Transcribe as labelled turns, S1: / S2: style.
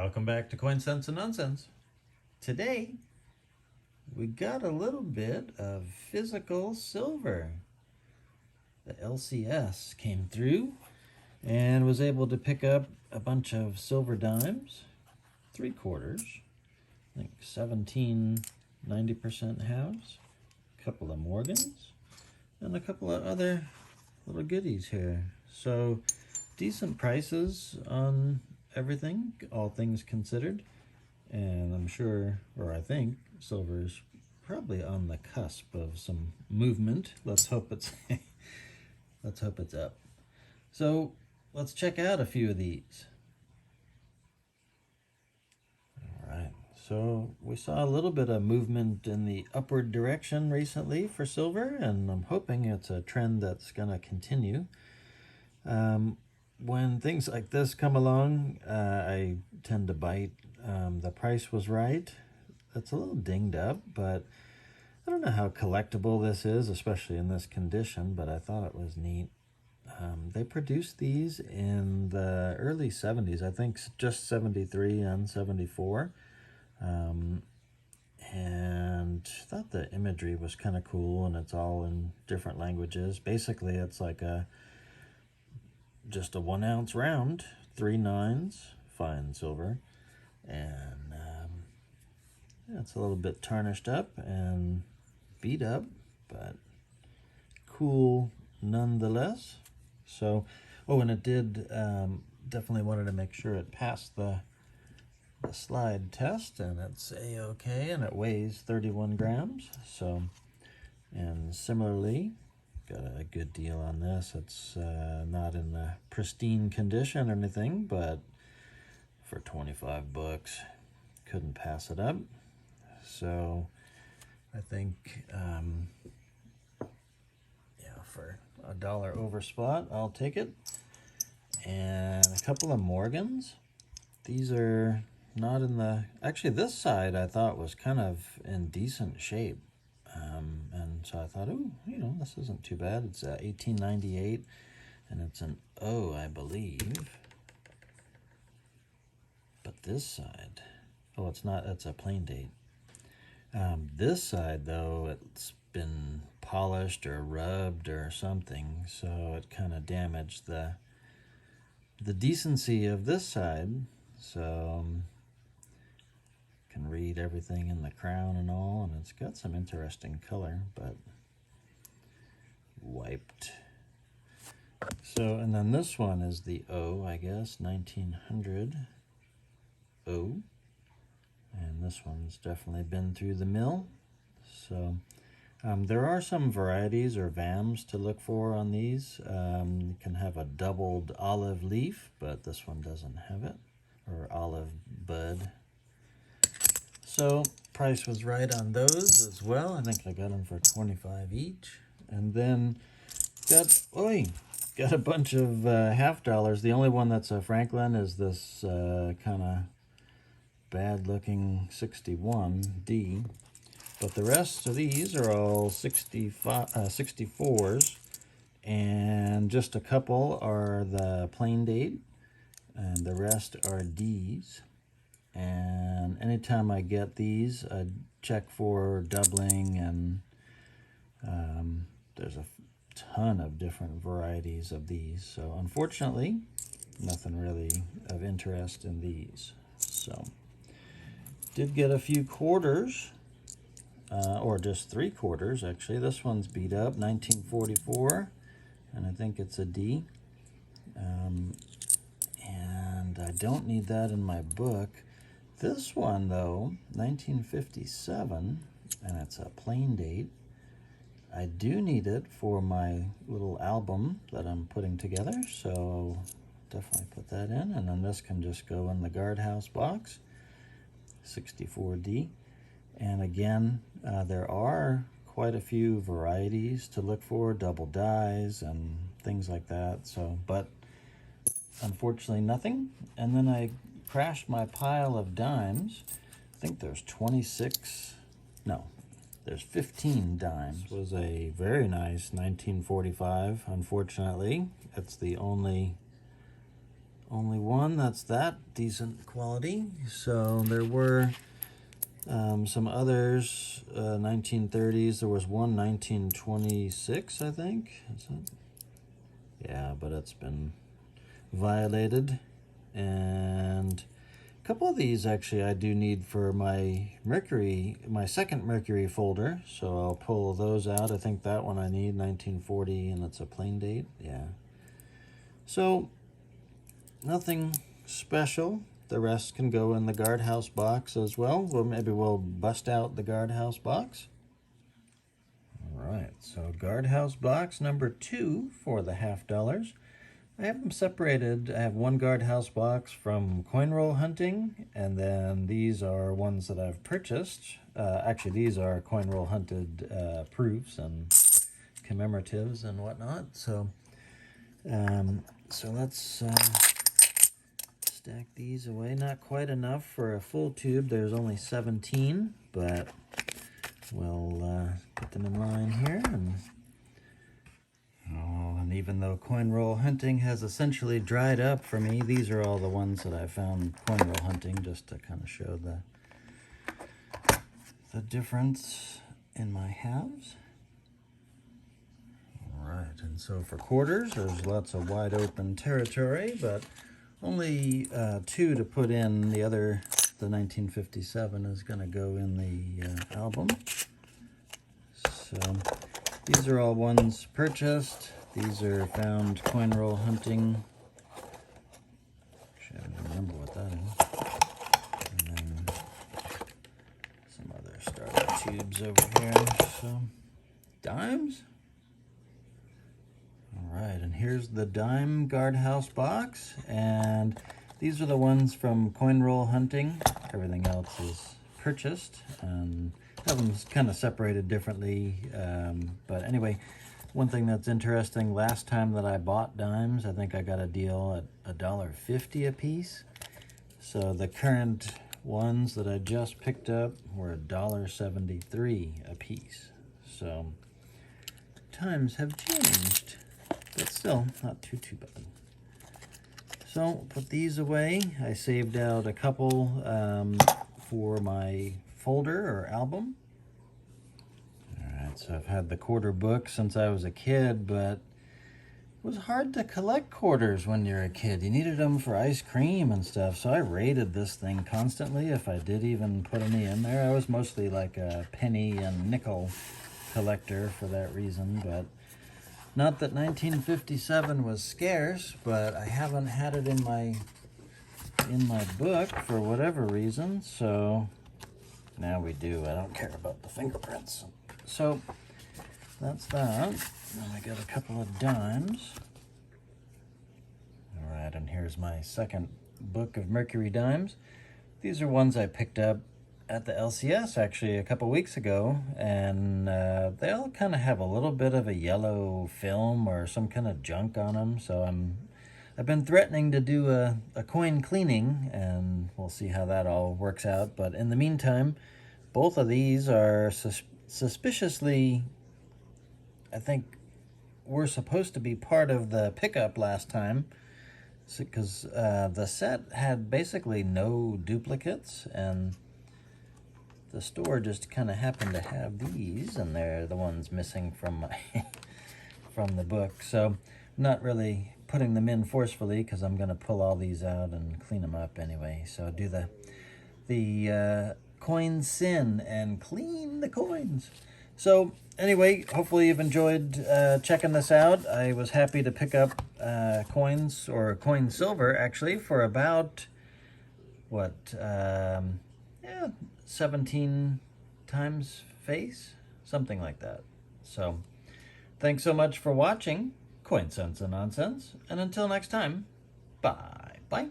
S1: Welcome back to Coin Sense and Nonsense. Today, we got a little bit of physical silver. The LCS came through and was able to pick up a bunch of silver dimes, 3/4, I think 17 90% halves, a couple of Morgans, and a couple of other little goodies here. So, decent prices on everything, all things considered. And I'm sure, or I think, silver is probably on the cusp of some movement. Let's hope it's let's hope it's up. So let's check out a few of these. All right. So we saw a little bit of movement in the upward direction recently for silver, and I'm hoping it's a trend that's going to continue. When things like this come along, I tend to bite. The price was right. It's a little dinged up, but I don't know how collectible this is, especially in this condition, but I thought it was neat. They produced these in the early 70s, I think just 73 and 74. And I thought the imagery was kind of cool, and it's all in different languages. Basically, it's like just a 1 ounce round, 3 nines, fine silver, and yeah, it's a little bit tarnished up and beat up, but cool nonetheless. So, oh, and it did, definitely wanted to make sure it passed the slide test, and it's a-okay, and it weighs 31 grams. So, and similarly, got a good deal on this. It's not in the pristine condition or anything, but for 25 bucks, couldn't pass it up. So I think, yeah, for $1 over spot, I'll take it. And a couple of Morgans. These are not in the, actually this side I thought was kind of in decent shape. And so I thought, oh, this isn't too bad. It's 1898, and it's an O, I believe. But this side, oh, it's not, it's a plain date. This side, though, it's been polished or rubbed or something, so it kind of damaged the decency of this side. So can read everything in the crown and all, and it's got some interesting color, but wiped. So, and then this one is the O, I guess, 1900 O, and this one's definitely been through the mill. So there are some varieties or VAMs to look for on these. You can have a doubled olive leaf, but this one doesn't have it, or olive bud. So price was right on those as well. I think I got them for 25 each. And then got a bunch of half dollars. The only one that's a Franklin is this kind of bad looking 61D. But the rest of these are all 64s. And just a couple are the plain date. And the rest are Ds. And anytime I get these, I check for doubling, and there's a ton of different varieties of these. So unfortunately, nothing really of interest in these. So did get a few quarters, or just 3/4 actually. This one's beat up, 1944, and I think it's a D. And I don't need that in my book. This one, though, 1957, and it's a plain date. I do need it for my little album that I'm putting together, so definitely put that in. And then this can just go in the Guardhouse box, 64D. And again, there are quite a few varieties to look for, double dies and things like that. So, but unfortunately nothing. And then I crashed my pile of dimes. I think there's 15 dimes. This was a very nice 1945. Unfortunately, it's the only only one that's that decent quality. So there were some others, 1930s. There was one 1926, I think. Is that? Yeah, but it's been violated. And a couple of these actually I do need for my Mercury, my second Mercury folder. So I'll pull those out. I think that one I need, 1940, and it's a plain date. Yeah. So nothing special. The rest can go in the Guardhouse box as well. Well, maybe we'll bust out the Guardhouse box. All right, so Guardhouse box number 2 for the $50. I have them separated. I have one Guardhouse box from coin roll hunting, and then these are ones that I've purchased. Actually, these are coin roll hunted proofs and commemoratives and whatnot. So, let's stack these away. Not quite enough for a full tube. There's only 17, but we'll put them in line here. And even though coin roll hunting has essentially dried up for me, these are all the ones that I found coin roll hunting, just to kind of show the difference in my halves. All right, and so for quarters, there's lots of wide open territory, but only 2 to put in. The other, the 1957, is going to go in the album. So these are all ones purchased. These are found coin roll hunting. Actually, I don't remember what that is. And then some other starter tubes over here. So, dimes. All right, and here's the dime Guardhouse box. And these are the ones from coin roll hunting. Everything else is purchased. And have them kind of separated differently. But anyway, one thing that's interesting, last time that I bought dimes, I think I got a deal at $1.50 a piece. So the current ones that I just picked up were $1.73 a piece. So times have changed, but still not too bad. So put these away. I saved out a couple for my folder or album. So I've had the quarter book since I was a kid, but it was hard to collect quarters when you're a kid. You needed them for ice cream and stuff, so I raided this thing constantly if I did even put any in there. I was mostly like a penny and nickel collector for that reason, but not that 1957 was scarce, but I haven't had it in my book for whatever reason, so now we do. I don't care about the fingerprints. So that's that. Then I got a couple of dimes. All right, and here's my second book of Mercury dimes. These are ones I picked up at the LCS actually a couple weeks ago, and they all kind of have a little bit of a yellow film or some kind of junk on them. So I've been threatening to do a coin cleaning, and we'll see how that all works out. But in the meantime, both of these are suspiciously, I think, were supposed to be part of the pickup last time, because the set had basically no duplicates, and the store just kind of happened to have these, and they're the ones missing from my from the book. So I'm not really putting them in forcefully, because I'm going to pull all these out and clean them up anyway. So do the coin sin and clean the coins. So anyway, hopefully you've enjoyed checking this out. I was happy to pick up coins, or coin silver actually, for about what 17 times face, something like that. So thanks so much for watching Coin Sense and Nonsense, and until next time, bye.